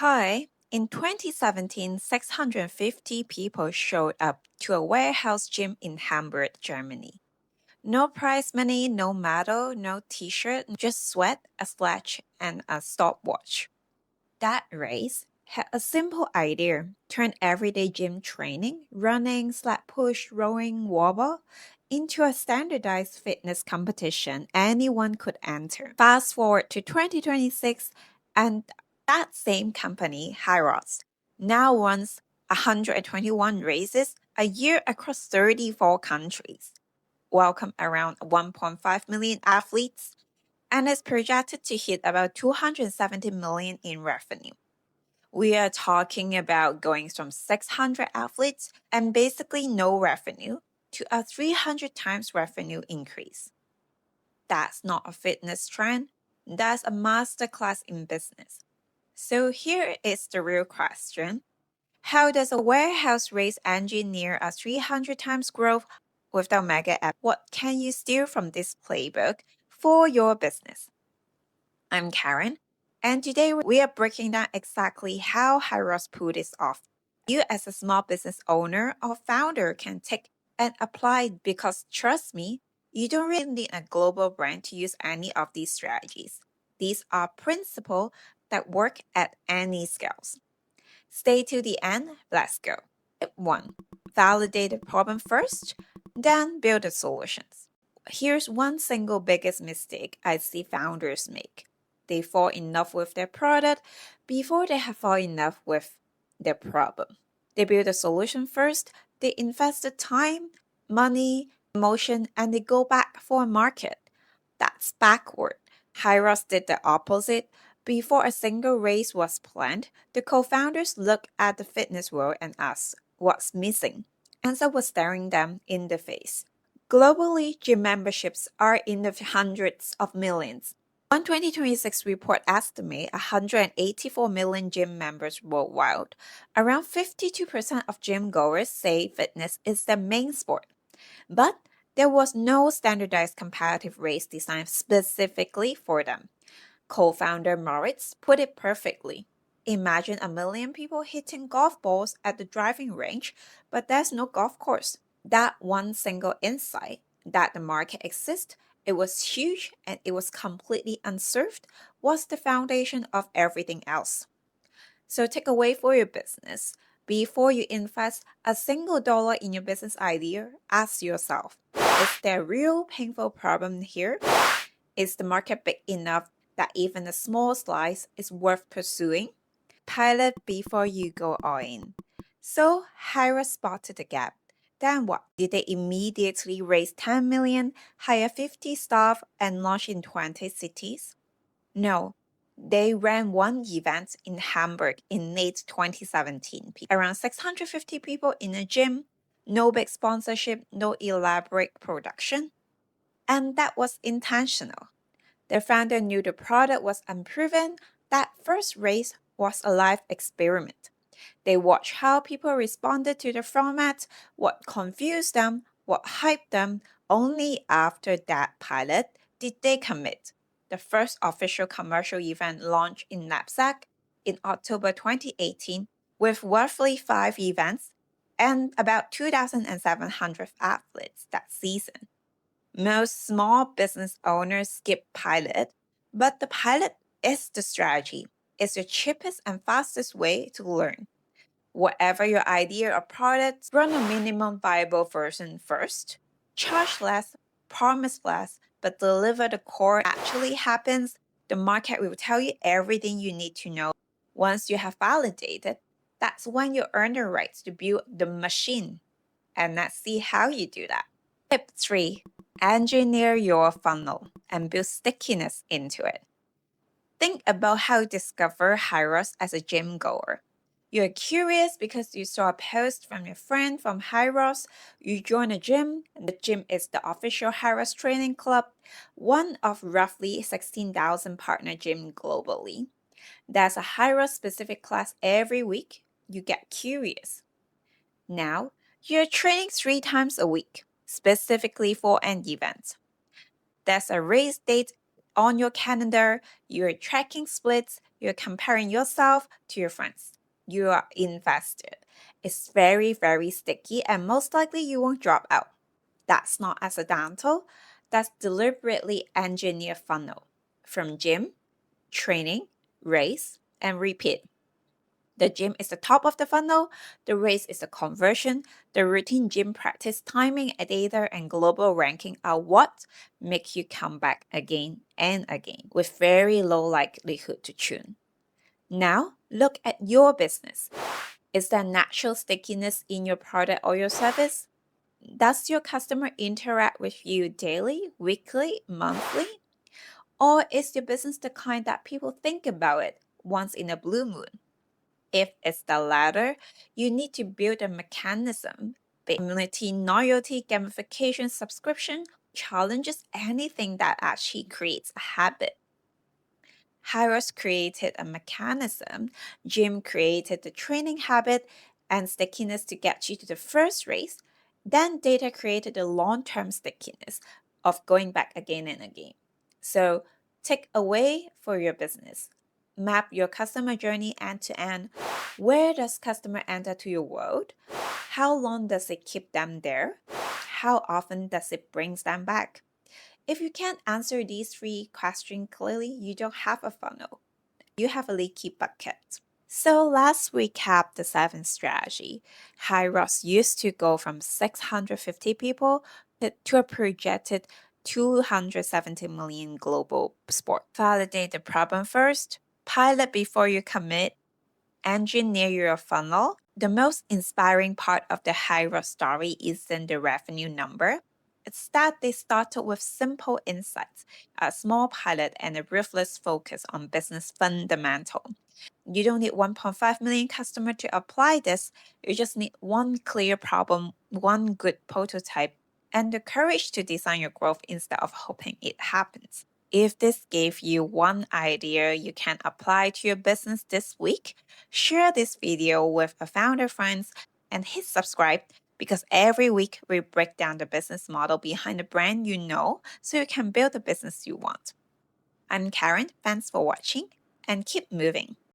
Hi, in 2017, 650 people showed up to a warehouse gym in Hamburg, Germany. No prize money, no medal, no t shirt, just sweat, a sledge, and a stopwatch. That race had a simple idea: turn everyday gym training, running, slap push, rowing, wobble, into a standardized fitness competition anyone could enter. Fast forward to 2026, and that same company, Hyrox, now runs 121 races a year across 34 countries, welcome around 1.5 million athletes, and is projected to hit about 270 million in revenue. We are talking about going from 600 athletes and basically no revenue to a 300 times revenue increase. That's not a fitness trend, that's a masterclass in business. So here is the real question: how does a warehouse race engineer a 300 times growth with the mega app? What can you steal from this playbook for your business? I'm Karen, and today we are breaking down exactly how Hyrox pulled this off. You, as a small business owner or founder, can take and apply it because, trust me, you don't really need a global brand to use any of these strategies. These are principles that work at any scales. Stay to the end. Let's go. Step 1. Validate the problem first, then build the solutions. Here's one single biggest mistake I see founders make: they fall in love with their product before they have fallen in love with their problem. They build a solution first, they invest the time, money, emotion, and they go back for a market. That's backward. Hyros did the opposite. Before a single race was planned, the co-founders looked at the fitness world and asked, what's missing? Answer was staring them in the face. Globally, gym memberships are in the hundreds of millions. One 2026 report estimates 184 million gym members worldwide. Around 52% of gym goers say fitness is their main sport. But there was no standardized competitive race designed specifically for them. Co-founder Moritz put it perfectly. Imagine a million people hitting golf balls at the driving range, but there's no golf course. That one single insight that the market exists, it was huge and it was completely unserved, was the foundation of everything else. So take away for your business. Before you invest a single dollar in your business idea, ask yourself, is there a real painful problem here? Is the market big enough that even a small slice is worth pursuing? Pilot before you go all in. So Hira spotted the gap. Then what? Did they immediately raise 10 million, hire 50 staff, and launch in 20 cities? No. They ran one event in Hamburg in late 2017. Around 650 people in a gym, no big sponsorship, no elaborate production. And that was intentional. The founder knew the product was unproven. That first race was a live experiment. They watched how people responded to the format, what confused them, what hyped them. Only after that pilot did they commit. The first official commercial event launched in Knapsack in October 2018 with roughly 5 events and about 2,700 athletes that season. Most small business owners skip pilot, but the pilot is the strategy. It's the cheapest and fastest way to learn. Whatever your idea or product, run a minimum viable version first. Charge less, promise less, but deliver the core actually happens. The market will tell you everything you need to know. Once you have validated, that's when you earn the rights to build the machine. And let's see how you do that. Tip 3. Engineer your funnel and build stickiness into it. Think about how you discover Hyros as a gym goer. You're curious because you saw a post from your friend from Hyros. You join a gym, and the gym is the official Hyros training club, one of roughly 16,000 partner gyms globally. There's a Hyros specific class every week. You get curious. Now, you're training 3 times a week, specifically for an event. There's a race date on your calendar, you're tracking splits, You're comparing yourself to your friends. You are invested. It's very, very sticky, and most likely you won't drop out. That's not accidental. That's deliberately engineered funnel from gym, training, race, and repeat. The gym is the top of the funnel, the race is the conversion, the routine gym practice, timing, data, and global ranking are what make you come back again and again with very low likelihood to tune. Now, look at your business. Is there natural stickiness in your product or your service? Does your customer interact with you daily, weekly, monthly? Or is your business the kind that people think about it once in a blue moon? If it's the latter, you need to build a mechanism, be community, loyalty, gamification, subscription, challenges, anything that actually creates a habit. Hyrox created a mechanism, Jim created the training habit and stickiness to get you to the first race, then data created the long-term stickiness of going back again and again. So take away for your business. Map your customer journey end to end. Where does customer enter to your world? How long does it keep them there? How often does it brings them back? If you can't answer these three questions clearly, you don't have a funnel. You have a leaky bucket. So let's recap the seventh strategy. Hyrox used to go from 650 people to a projected 270 million global sport. Validate the problem first, pilot before you commit, engineer your funnel. The most inspiring part of the Hyrox story isn't the revenue number. It's that they started with simple insights, a small pilot, and a ruthless focus on business fundamental. You don't need 1.5 million customers to apply this. You just need one clear problem, one good prototype, and the courage to design your growth instead of hoping it happens. If this gave you one idea you can apply to your business this week, share this video with a founder friends and hit subscribe because every week we break down the business model behind the brand you know so you can build the business you want. I'm Karen, thanks for watching and keep moving.